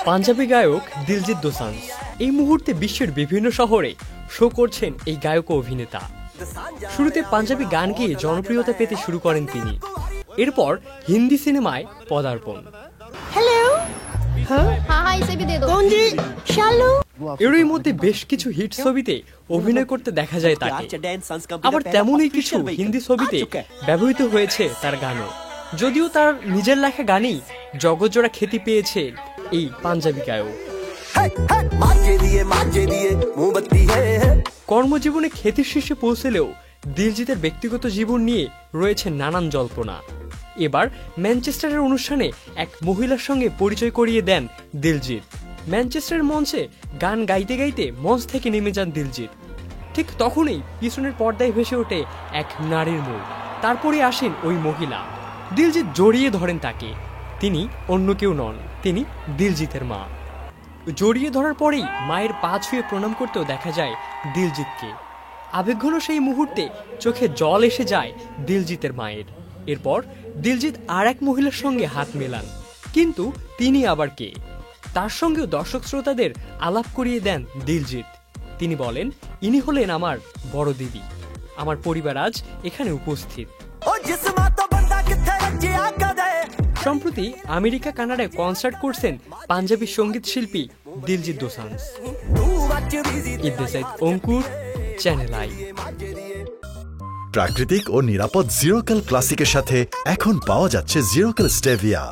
পাঞ্জাবি গায়ক দিলজিৎ দোসাঞ্জ এই মুহূর্তে বিশ্বের বিভিন্ন শহরে শো করছেন এই গায়ক ও অভিনেতা। শুরুতে পাঞ্জাবি গান গেয়ে জনপ্রিয়তা পেতে শুরু করেন তিনি, এরপর হিন্দি সিনেমায় পদার্পণ। এরই মধ্যে বেশ কিছু হিট ছবিতে অভিনয় করতে দেখা যায় তাকে, আবার তেমনই কিছু হিন্দি ছবিতে ব্যবহৃত হয়েছে তার গানও। যদিও তার নিজের লেখা গানই জগৎজোড়া খ্যাতি পেয়েছে এই পাঞ্জাবি গায়ক। কর্মজীবনে খ্যাতির শীর্ষে পৌঁছলেও দিলজিতের ব্যক্তিগত জীবন নিয়ে রয়েছে নানান জল্পনা। এবার ম্যানচেস্টারের অনুষ্ঠানে এক মহিলার সঙ্গে পরিচয় করিয়ে দেন দিলজিৎ। ম্যানচেস্টারের মঞ্চে গান গাইতে গাইতে মঞ্চ থেকে নেমে যান দিলজিৎ। ঠিক তখনই পিছনের পর্দায় ভেসে ওঠে এক নারীর মুখ, তারপরে আসেন ওই মহিলা। দিলজিৎ জড়িয়ে ধরেন তাকে। তিনি অন্য কেউ নন, তিনি দিলজিতের মা। জড়িয়ে ধরার পরেই মায়ের পা ছুঁয়ে প্রণাম করতেও দেখা যায় দিলজিৎকে। আবেগঘন সেই মুহূর্তে চোখে জল এসে যায় দিলজিতের মায়ের। এরপর দিলজিৎ আর এক মহিলার সঙ্গে হাত মেলান, কিন্তু তিনি আবার কে? তার সঙ্গেও দর্শক শ্রোতাদের আলাপ করিয়ে দেন দিলজিৎ। তিনি বলেন, ইনি হলেন আমার বড় দিদি, আমার পরিবার আজ এখানে উপস্থিত। সম্প্রতি আমেরিকা কানাডায় কনসার্ট করছেন পাঞ্জাবি সঙ্গীত শিল্পী দিলজিৎ দোসাঞ্জ। অঙ্কুর, চ্যানেল আই। প্রাকৃতিক ও নিরাপদ জিরোকাল ক্লাসিকের সাথে এখন পাওয়া যাচ্ছে জিরোকাল স্টেভিয়া।